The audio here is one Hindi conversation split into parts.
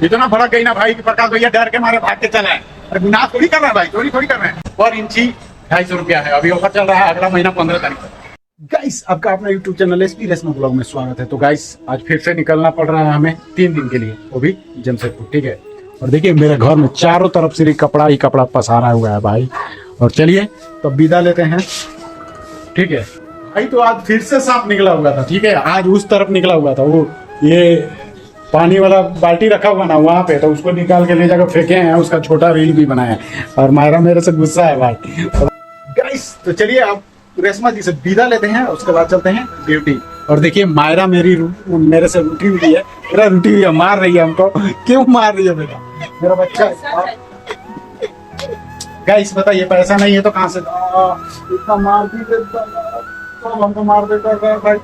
इतना फर्क गई ना भाई कि प्रकाश भैया डर के मारे भाग के चला है। अरे गुनाह थोड़ी कर रहे हैं भाई, चोरी थोड़ी कर रहे हैं। पर इंची 250 रुपया है, अभी ऑफर चल रहा है, अगला महीना 15 तारीख तक। गाइस आपका अपना YouTube channel SP Reshma blog में स्वागत है। तो गाइस आज फिर से निकलना पड़ रहा है हमें 3 दिन के लिए, वो भी जमशेदपुर, ठीक है। और देखिए मेरे घर में चारों तरफ सिर्फ कपड़ा ही कपड़ा पसारा हुआ है भाई। और चलिए तो विदा लेते हैं, ठीक है भाई। तो आज फिर से सांप निकला हुआ था, ठीक है। आज उस तरफ निकला हुआ था, वो ये पानी वाला बाल्टी रखा हुआ ना वहाँ पे, तो उसको निकाल के ले जाकर फेंके हैं। उसका छोटा रील भी बनाया है और मायरा मेरे से गुस्सा है भाई। गाइस तो चलिए आप रेशमा जी से विदा लेते हैं, उसके बाद चलते हैं ड्यूटी। और देखिए मायरा मेरे से रूठी हुई है, मेरा रूठी हुई है, मार रही है हमको। क्यों मार रही है बेटा, मेरा बच्चा। गाइस बताइए पैसा नहीं है तो कहाँ से इतना मार दी, हमको मार देता है भाई।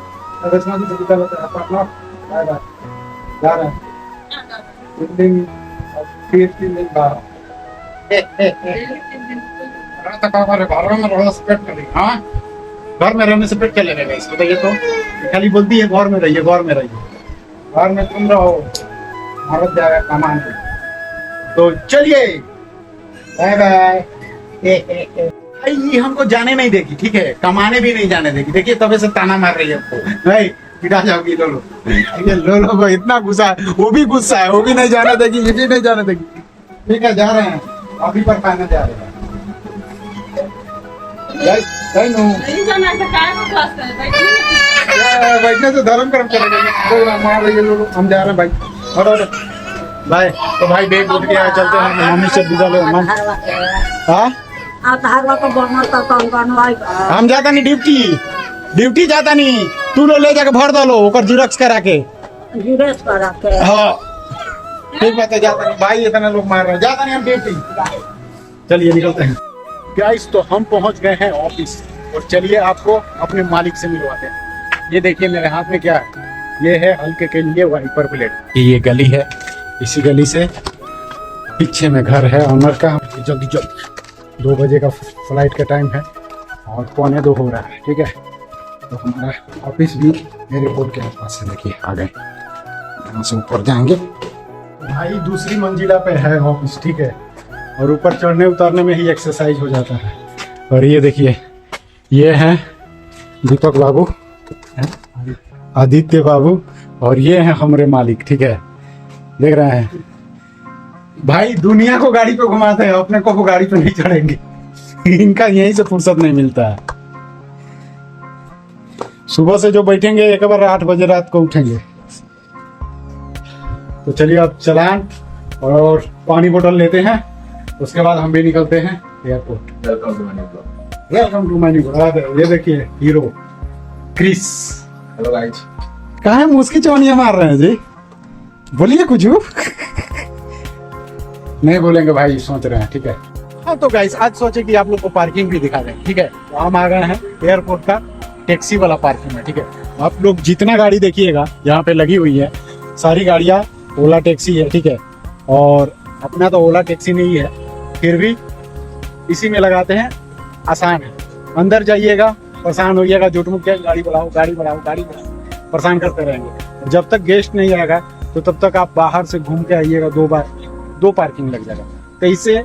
रेशमा जी से विदा लेते हैं, अपना बाय बाय। जा रहे हैं दिन फिर 3 दिन बाद घर में रहने से पेट क्या लेने गए, बताइए तो। खाली बोलती है घर में रहिए, घर में रहिए, घर में तुम रहो, भारत जाएगा कमान। तो चलिए बाय बाय। ये हमको जाने नहीं देगी, ठीक है, कमाने भी नहीं जाने देगी। देखिए तबे से ताना मार रही है हमको, भाई पिटा जाओगी लोलो। ठीक है, लोलो को इतना गुस्सा है, वो भी गुस्सा है, वो भी नहीं जाने देगी, ये भी नहीं जाने देगी। ठीक है जा रहे हैं, अभी पर खाने जा रहे हैं। बैठने से धर्म कर्म चलेगा, मार रही है लोलो। हम जा रहे हैं भाई, और बाय। तो भाई बेग उठ गया, चलते हैं, मम्मी से विदा ले। हम जाता नहीं ड्यूटी जाता नहीं, तू लो ले जाके भर दो लो ओकर जिरक्स करा के। हाँ ठीक बात है, जाता नहीं भाई, इतना लोग मार रहे हैं, जाता नहीं हम ड्यूटी। चलिए निकलते हैं। गाइस तो हम पहुंच गए हैं ऑफिस, और चलिए आपको अपने मालिक से मिलवाते हैं। ये देखिए मेरे हाथ में क्या है, ये है हल्के के लिए वाइपर प्लेट। ये गली है, इसी गली से पीछे में घर है ऑनर का। जल्दी 2 बजे का फ्लाइट का टाइम है और 1:15 हो रहा है, ठीक है। तो हमारा ऑफिस भी एयरपोर्ट के आसपास है, देखिए आ गए। यहाँ से ऊपर जाएंगे भाई, दूसरी मंजिला पे है ऑफिस, ठीक है। और ऊपर चढ़ने उतरने में ही एक्सरसाइज हो जाता है। और ये देखिए ये हैं दीपक बाबू, आदित्य बाबू, और ये हैं हमारे मालिक, ठीक है। देख रहे हैं भाई, दुनिया को गाड़ी पे घुमाते हैं, अपने को गाड़ी पे नहीं चढ़ेंगे। इनका यहीं से फुर्सत नहीं मिलता है। सुबह से जो बैठेंगे एक बार 8 बजे रात को उठेंगे। तो चलिए अब चलान और पानी बोतल लेते हैं, उसके बाद हम भी निकलते हैं airport. Welcome to my new blog. ये देखिए हीरो क्रिस। Hello guys. कहाँ है मुस्की चौनिया मार रहे हैं जी, बोलिए कुछ। नहीं बोलेंगे भाई, सोच रहे हैं, ठीक है। हाँ तो गाइस आज सोचे कि आप लोग को पार्किंग भी दिखा दें, ठीक है। तो हम आ गए हैं एयरपोर्ट का टैक्सी वाला पार्किंग में, ठीक है। आप लोग जितना गाड़ी देखिएगा यहाँ पे लगी हुई है, सारी गाड़ियाँ ओला टैक्सी है, ठीक है। और अपना तो ओला टैक्सी नहीं है, फिर भी इसी में लगाते हैं, आसान है। अंदर जाइएगा परेशान होइएगा, जुटमुट के गाड़ी बढ़ाओ गाड़ी बढ़ाओ गाड़ी बढ़ाओ, परेशान करते रहेंगे। जब तक गेस्ट नहीं आएगा तो तब तक आप बाहर से घूम के आइएगा, 2 बार 2 पार्किंग लग जाएगा। तो इससे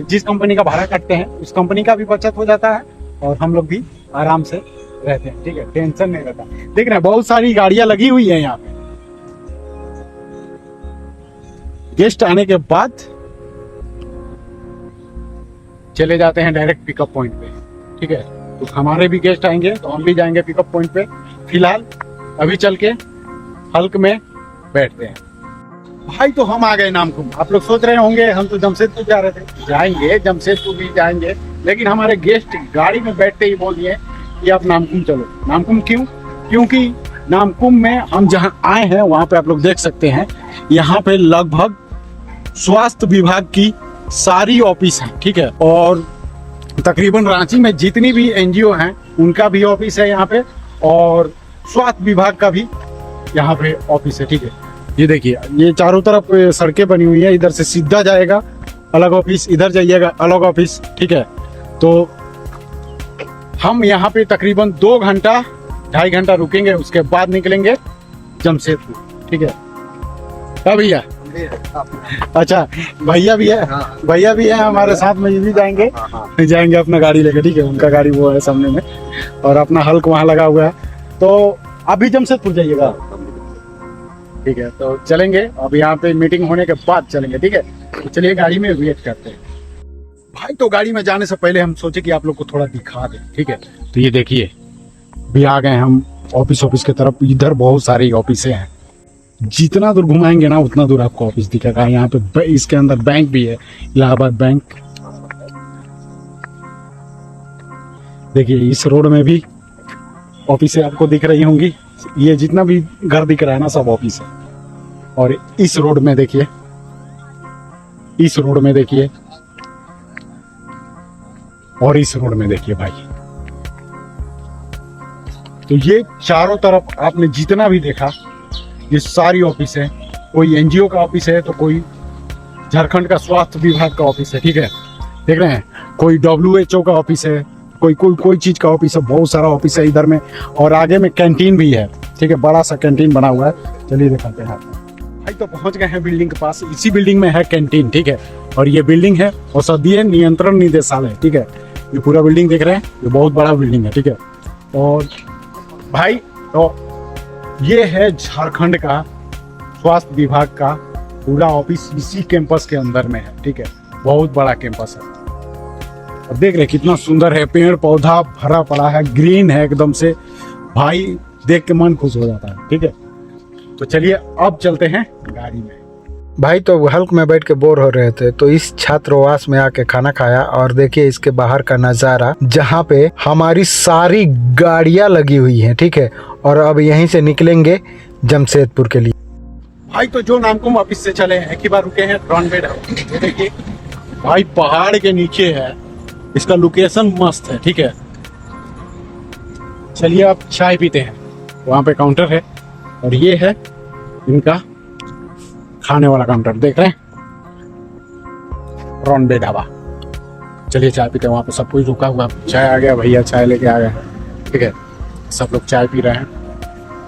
जिस कंपनी का भाड़ा काटते हैं उस कंपनी का भी बचत हो जाता है, और हम लोग भी आराम से रहते हैं, ठीक है, टेंशन नहीं रहता। देख रहे हैं बहुत सारी गाड़ियां लगी हुई है यहाँ पे। गेस्ट आने के बाद चले जाते हैं डायरेक्ट पिकअप पॉइंट पे, ठीक है। तो हमारे भी गेस्ट आएंगे तो हम भी जाएंगे पिकअप पॉइंट पे। फिलहाल अभी चल के हल्क में बैठते हैं भाई। तो हम आ गए नामकुम। आप लोग सोच रहे होंगे हम तो जमशेदपुर जा रहे थे, जाएंगे जमशेदपुर भी जाएंगे, लेकिन हमारे गेस्ट गाड़ी में बैठते ही बोल दिए कि आप नामकुम चलो। नामकुम क्यों? क्योंकि नामकुम में हम जहाँ आए हैं वहाँ पे आप लोग देख सकते हैं, यहाँ पे लगभग स्वास्थ्य विभाग की सारी ऑफिस है, ठीक है। और तकरीबन रांची में जितनी भी एनजीओ हैं उनका भी ऑफिस है यहाँ पे, और स्वास्थ्य विभाग का भी यहाँ पे ऑफिस है, ठीक है। ये देखिए ये चारों तरफ सड़कें बनी हुई है, इधर से सीधा जाएगा अलग ऑफिस, इधर जाइएगा अलग ऑफिस, ठीक है। तो हम यहाँ पे तकरीबन 2 घंटा 2.5 घंटा रुकेंगे, उसके बाद निकलेंगे जमशेदपुर, ठीक है। भैया अच्छा भैया भी है, भैया भी है हमारे साथ में, ये भी जाएंगे, जाएंगे अपना गाड़ी लेके, ठीक है। उनका गाड़ी वो है सामने में, और अपना हल्क वहाँ लगा हुआ है। तो अभी जमशेदपुर जाइएगा, ठीक है। तो चलेंगे अब, यहाँ पे मीटिंग होने के बाद चलेंगे, ठीक है। तो चलिए गाड़ी में वेट करते हैं भाई। तो गाड़ी में जाने से पहले हम सोचे कि आप लोग को थोड़ा दिखा दें, ठीक है। तो ये देखिए, भी आ गए हम ऑफिस की तरफ। इधर बहुत सारी ऑफिसें हैं, जितना दूर घुमाएंगे ना उतना दूर आपको ऑफिस दिखेगा। यहाँ पे इसके अंदर बैंक भी है, इलाहाबाद बैंक। देखिए इस रोड में भी ऑफिसें आपको दिख रही होंगी। ये जितना भी घर दिख रहा है ना, सब ऑफिस है। और इस रोड में देखिए, इस रोड में देखिए, और इस रोड में देखिए भाई। तो ये चारों तरफ आपने जितना भी देखा, ये सारी ऑफिस है। कोई एनजीओ का ऑफिस है, तो कोई झारखंड का स्वास्थ्य विभाग का ऑफिस है, ठीक है। देख रहे हैं, कोई WHO का ऑफिस है, कोई चीज का ऑफिस है। बहुत सारा ऑफिस है इधर में। और आगे में कैंटीन भी है, ठीक है। बड़ा सा कैंटीन बना हुआ है। चलिए दिखाते हैं भाई। तो पहुंच गए हैं बिल्डिंग के पास। इसी बिल्डिंग में है कैंटीन, ठीक है। और ये बिल्डिंग है औषधीय नियंत्रण निदेशालय, ठीक है। ये पूरा बिल्डिंग देख रहे हैं, ये बहुत बड़ा बिल्डिंग है, ठीक है। और भाई तो ये है झारखंड का स्वास्थ्य विभाग का पूरा ऑफिस, इसी कैंपस के अंदर में है, ठीक है। बहुत बड़ा कैंपस है। और देख रहे कितना सुंदर है, पेड़ पौधा भरा पड़ा है, ग्रीन है एकदम से भाई, देख के मन खुश हो जाता है, ठीक है। तो चलिए अब चलते हैं गाड़ी में भाई। तो हल्क में बैठ के बोर हो रहे थे, तो इस छात्रावास में आके खाना खाया। और देखिए इसके बाहर का नज़ारा, जहाँ पे हमारी सारी गाड़ियाँ लगी हुई हैं, ठीक है। और अब यहीं से निकलेंगे जमशेदपुर के लिए भाई। तो जो नामकुम ऑफिस से चले हैं, एक ही बार रुके हैं रॉनबेड हाउस। ये देखिए भाई, पहाड़ के नीचे है, इसका लोकेशन मस्त है, ठीक है। चलिए अब चाय पीते हैं। वहाँ पे काउंटर है, और ये है इनका खाने वाला काउंटर, देख रहे हैं, रॉनबे ढाबा। चलिए चाय पीते हैं। वहाँ पे सब कुछ रुका हुआ, चाय आ गया, भैया चाय लेके आ गए, ठीक है। सब लोग चाय पी रहे हैं,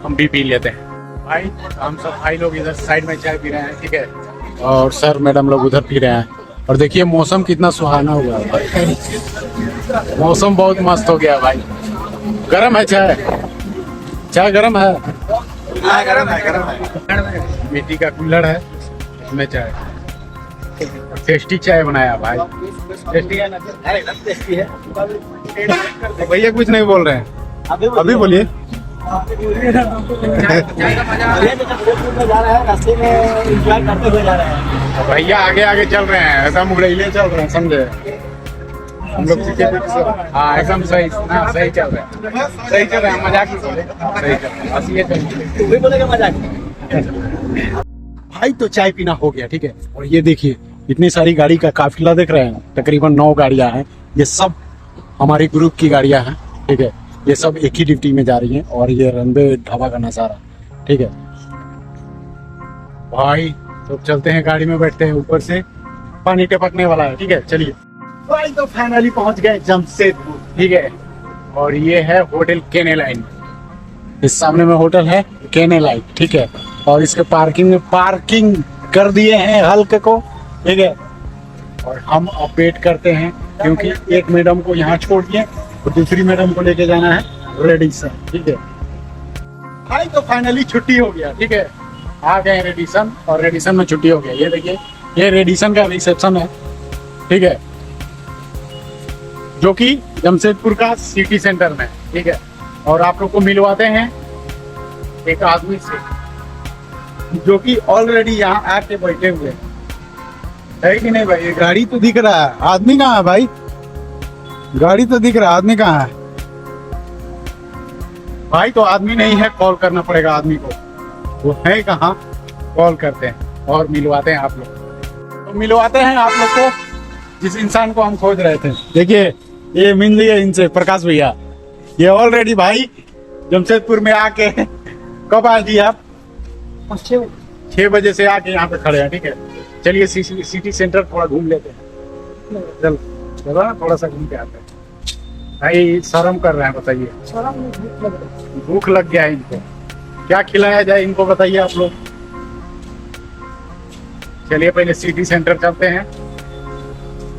हम भी पी लेते हैं भाई। हम सब भाई लोग इधर साइड में चाय पी रहे हैं, ठीक है। और सर मैडम लोग उधर पी रहे हैं। और देखिए मौसम कितना सुहाना हुआ है भाई, मौसम बहुत मस्त हो गया भाई। गरम है चाय, चाय गरम है, गरम है। मिट्टी का कूलर है, उसमें चाय, टेस्टी चाय बनाया भाई। टेस्टी है ना? टेस्टी है। भैया कुछ नहीं बोल रहे हैं, अभी बोलिए। भैया आगे आगे चल रहे हैं, एकदम उड़ैले चल रहे हैं, समझे। हम लोग हाँ एकदम सही, हाँ सही चल रहे हैं, सही चल रहे हैं। मजाक नहीं कर रहे, सही चल रहे हैं भाई। तो चाय पीना हो गया, ठीक है। और ये देखिए इतनी सारी गाड़ी का काफिला देख रहे हैं, तकरीबन 9 गाड़ियां हैं। ये सब हमारे ग्रुप की गाड़ियां हैं, ठीक है। ये सब एक ही ड्यूटी में जा रही हैं। और ये रनबे ढाबा का नज़ारा, ठीक है भाई। तो चलते हैं गाड़ी में, बैठते हैं, ऊपर से पानी टपकने वाला है, ठीक है। चलिए भाई, तो फाइनली पहुंच गए जमशेदपुर, ठीक है। और ये है होटल केने लाइन, इस सामने में होटल है केने लाइन, ठीक है। और इसके पार्किंग में पार्किंग कर दिए हैं हल्क को, ठीक है। और हम अब वेट करते हैं, क्योंकि एक मैडम को यहाँ छोड़ दिए और दूसरी मैडम को लेके जाना है रेडिसन, ठीक है भाई। तो फाइनली छुट्टी हो गया, ठीक है। आ गए रेडिसन, और रेडिसन में छुट्टी हो गया। ये देखिए, ये रेडिसन का रिसेप्शन है, ठीक है, जो कि जमशेदपुर का सिटी सेंटर में, ठीक है। और आप लोग को मिलवाते हैं एक आदमी से, जो कि ऑलरेडी यहाँ आके बैठे हुए है कि नहीं भाई। गाड़ी तो दिख रहा है, आदमी कहाँ है भाई? गाड़ी तो दिख रहा है, आदमी कहाँ है भाई? तो आदमी नहीं है, कॉल करना पड़ेगा आदमी को। वो है कहाँ, कॉल करते हैं और मिलवाते हैं आप लोग। तो मिलवाते हैं आप लोग को जिस इंसान को हम खोज रहे थे। देखिए ये मिल लिए इनसे, प्रकाश भैया। ये ऑलरेडी भाई जमशेदपुर में आके कब आए जी आप? 6 बजे से आके यहाँ पे खड़े हैं, ठीक है। चलिए सिटी सेंटर थोड़ा घूम लेते हैं, चलो ना थोड़ा सा घूम के आते हैं। भाई शर्म कर रहे हैं, बताइए। भूख लग गया है इनको, क्या खिलाया जाए इनको बताइए आप लोग। चलिए पहले सिटी सेंटर चलते हैं।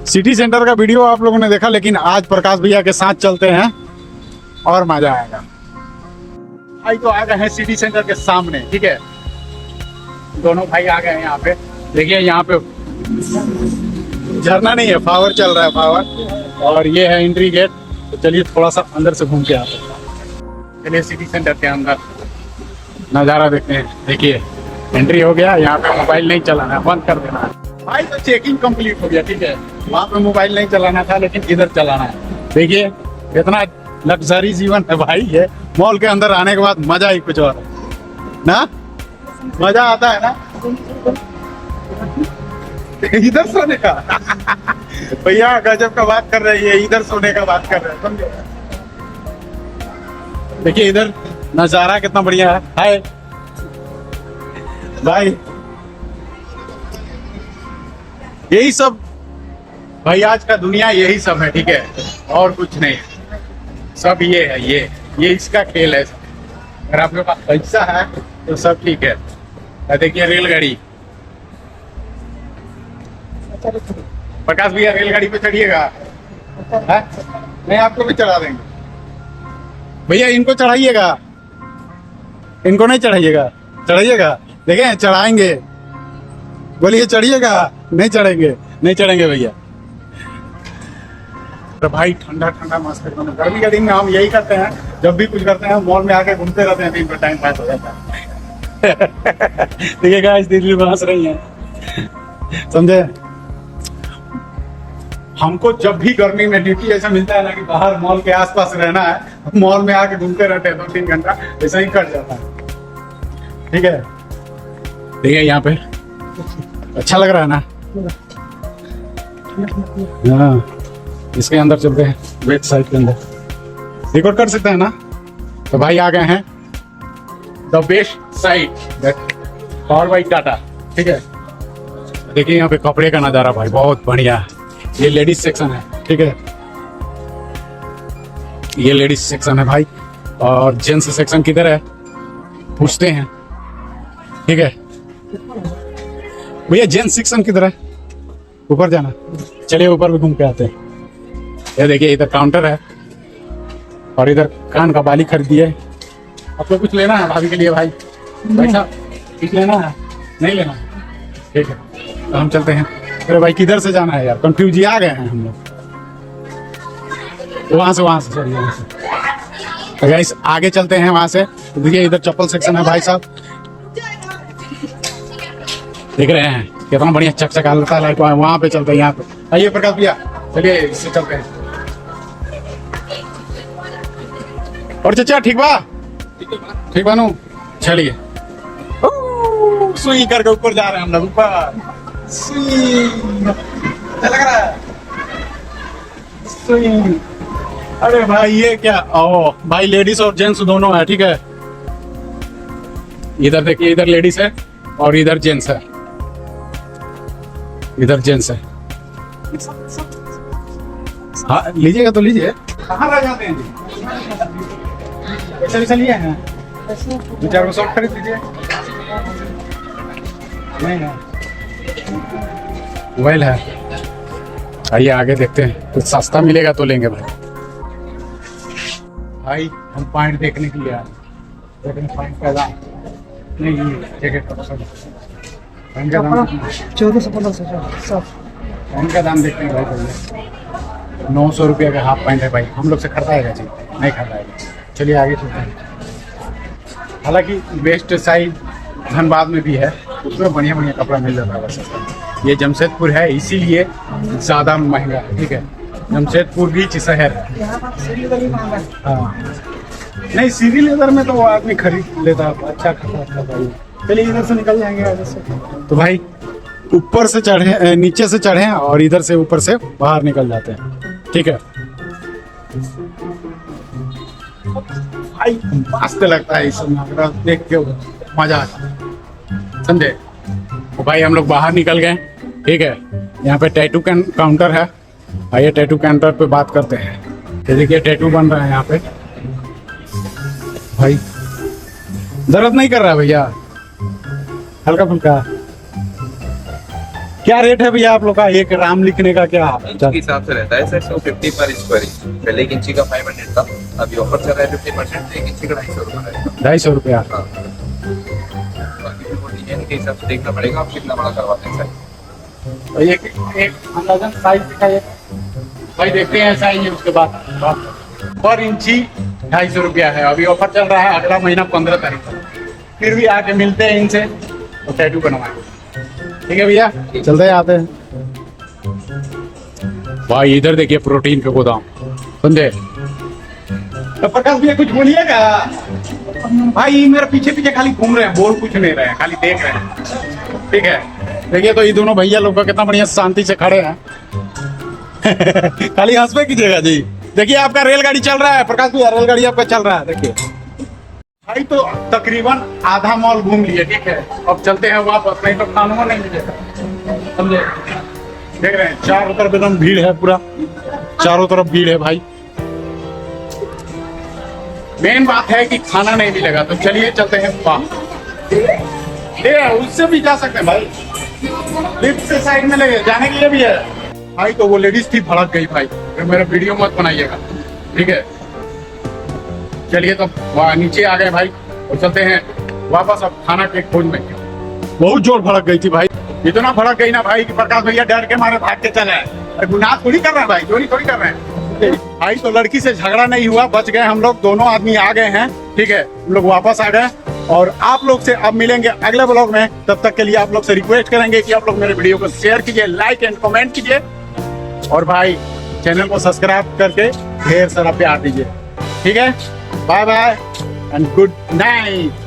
सिटी सेंटर का वीडियो आप लोगों ने देखा, लेकिन आज प्रकाश भैया के साथ चलते हैं और मजा आएगा। भाई तो आ गए हैं सिटी सेंटर के सामने, ठीक है। दोनों भाई आ गए हैं यहाँ पे। देखिए यहाँ पे झरना नहीं है, पावर चल रहा है, पावर। और ये है एंट्री गेट। तो चलिए थोड़ा सा अंदर से घूम के आते हैं। चलिए सिटी सेंटर के अंदर नज़ारा देखते हैं। देखिए एंट्री हो गया। यहाँ पे मोबाइल नहीं चलाना है, बंद कर देना है। भाई तो चेकिंग कंप्लीट हो गया, ठीक है। वहाँ पे मोबाइल नहीं चलाना था, लेकिन इधर चलाना है। देखिए कितना लग्जरी जीवन है भाई। ये मॉल के अंदर आने के बाद मजा ही कुछ और है ना, मजा आता है ना। इधर सोने का भैया गजब का बात कर रही है, इधर सोने का बात कर रहे हैं, समझे। देखिए इधर नजारा कितना बढ़िया है। हाय भाई, यही सब भाई, आज का दुनिया यही सब है, ठीक है, और कुछ नहीं है। सब ये है, ये इसका खेल है। अगर आपके पास पैसा है तो सब ठीक है। देखिए रेलगाड़ी, प्रकाश भैया रेलगाड़ी पे चढ़िएगा। नहीं आपको भी चढ़ा देंगे भैया, इनको चढ़ाइएगा, इनको नहीं चढ़ाइएगा, चढ़ाइएगा। देखें चढ़ाएंगे, बोलिए चढ़िएगा। नहीं चढ़ेंगे, नहीं चढ़ेंगे भैया। तो भाई ठंडा ठंडा मस्त एकदम। गर्मी के दिन में हम यही करते हैं, जब भी कुछ करते हैं मॉल में आके घूमते रहते हैं, दिन पर टाइम पास हो जाता है। देखिए गाइस दिल्ली में हंस रही हैं, समझे। हमको जब भी गर्मी में ड्यूटी ऐसा मिलता है ना कि बाहर मॉल के आसपास रहना है, मॉल में आके घूमते रहते हैं 2-3 घंटा, ऐसा ही कट जाता है, ठीक है। देखिए यहाँ पे अच्छा लग रहा है ना। हाँ इसके अंदर चलते हैं, वेट साइड के अंदर रिकॉर्ड कर सकते हैं ना। तो भाई आ गए हैं the best side power by Tata, ठीक है। देखिए यहाँ पे कपड़े का नजारा भाई बहुत बढ़िया है। ये लेडीज सेक्शन है, ठीक है, ये लेडीज सेक्शन है भाई। और जेंट्स सेक्शन किधर है पूछते हैं, ठीक है भैया। जेंट्स सेक्शन किधर है, ऊपर जाना। चलिए ऊपर भी घूम के आते हैं। ये देखिए इधर काउंटर है और इधर कान का बाली खरीदी है। आपको कुछ लेना है भाभी के लिए भाई? पैसा कुछ लेना है? नहीं लेना, ठीक है। तो हम चलते हैं। अरे भाई किधर से जाना है यार, कंफ्यूज ही आ गए हैं हम लोग। वहां से चलिए वहां से। तो गाइस आगे चलते हैं वहां से। तो देखिए इधर चप्पल सेक्शन है भाई साहब, देख रहे हैं कितना बढ़िया चकचका लगता है लाइट। वहां पे चलते हैं, यहाँ पे आइए प्रकाश भैया, चलिए इससे चलते हैं। और चाचा ठीक बा, ठीक बानू, चलिए सुई करके ऊपर जा रहे हैं हम लोग, ऊपर सुई लग रहा है सुई। अरे भाई ये क्या, ओ भाई लेडीज और जेंट्स दोनों है, ठीक है। इधर देखिए, इधर लेडीज है और इधर जेंट्स है, इधर जेंट्स है। हाँ लीजिएगा तो लीजिए। कहाँ रह जाते हैं जी? पैसा लिए हैं, 2-4 शॉर्ट खरीद लीजिए। नहीं है, मोबाइल है। आइए आगे देखते हैं, कुछ सस्ता मिलेगा तो लेंगे भाई। भाई हम पॉइंट देखने के लिए आए, लेकिन पॉइंट का दाम नहीं, जैकेट का पॉइंट का दाम 1415 पॉइंट का दाम देखते हैं भाई। पहले 900 रुपये का हाफ पैंट है भाई, हम लोग से खरीदाएगा जी? नहीं खरीदाएगा। चलिए आगे चलते हैं। हालांकि बेस्ट साइज धनबाद में भी है, उसमें बढ़िया बढ़िया कपड़ा मिल जाता है वैसे। ये जमशेदपुर है इसीलिए ज़्यादा महंगा है, ठीक है। जमशेदपुर बीच शहर है। हाँ नहीं, सीरी लेदर में तो वो आदमी खरीद लेता है, अच्छा खाता भाई। चलिए इधर से निकल जाएंगे आगे से। तो भाई ऊपर से चढ़े, नीचे से चढ़े और इधर से ऊपर से बाहर निकल जाते हैं, ठीक है भाई। मस्त लगता है इस सब देख के, मजा आता है, समझे। तो भाई हम लोग बाहर निकल गए, ठीक है। यहाँ पे टैटू काउंटर है, आइए टैटू काउंटर पे बात करते हैं। देखिए टैटू बन रहा है यहाँ पे भाई। दर्द नहीं कर रहा भैया? हल्का फुल्का क्या रेट है भैया आप लोग का एक राम लिखने का क्या? इंच के हिसाब से रहता है सर, 250 पर स्क्वायर इंच। पहले 1 इंची का 500 था, अभी ऑफर चल रहा है 50%, 1 इंची का 250 रुपये रहेगा। 250 रुपया। हाँ। बाकी फिर वो डिजाइन के हिसाब से देखना पड़ेगा आप कितना बड़ा करवाते हैं सर। और एक अंदाजन साइज दिखाइए भाई, देखते हैं साइज उसके बाद। पर इंची 250 रुपया है, अभी ऑफर चल रहा है अगला महीना 15 तारीख तक। फिर भी आके मिलते हैं इनसे और टैटू बनवाएंगे। ठीक है भैया, चलते हैं आते हैं। भाई इधर देखिए प्रोटीन का गोदाम, समझे? तो प्रकाश भैया कुछ बोलिएगा भाई, मेरे पीछे पीछे खाली घूम रहे हैं, बोल कुछ नहीं रहे हैं, खाली देख रहे हैं। ठीक है, देखिए तो ये दोनों भैया लोग का कितना बढ़िया शांति से खड़े हैं। खाली हंस पे कीजिएगा जी। देखिए आपका रेलगाड़ी चल रहा है प्रकाश भैया, रेलगाड़ी आपका चल रहा है। देखिए भाई तो तकरीबन आधा मॉल घूम लिए, ठीक है, अब चलते हैं वापस, नहीं तो खाना नहीं मिलेगा, समझे? देख रहे हैं चारों तरफ एकदम भीड़ है, पूरा चारों तरफ भीड़ है भाई। मेन बात है कि खाना नहीं मिलेगा, तो चलिए चलते हैं वापस। उससे भी जा सकते हैं भाई, लिफ्ट से साइड में लगे जाने के लिए भी है भाई। तो वो लेडीज थी भड़क गई भाई, फिर मेरा वीडियो मत बनाइएगा, ठीक है? चलिए तो नीचे आ गए भाई और चलते हैं वापस अब खाना के खोज में। बहुत जोर भड़क गई थी भाई, इतना भड़क गई ना भाई कि प्रकाश भैया डर के मारे भाग के चले आए। गुनाह थोड़ी कर रहे हैं भाई, चोरी थोड़ी कर रहे हैं भाई। तो लड़की से झगड़ा नहीं हुआ, बच गए हम लोग, दोनों आदमी आ गए हैं, ठीक है, हम लोग वापस आ गए। और आप लोग से अब मिलेंगे अगले ब्लॉग में, तब तक के लिए आप लोग से रिक्वेस्ट करेंगे कि आप लोग मेरे वीडियो को शेयर कीजिए, लाइक एंड कमेंट कीजिए, और भाई चैनल को सब्सक्राइब करके ढेर सारा प्यार दीजिए। ठीक है, bye bye and good night.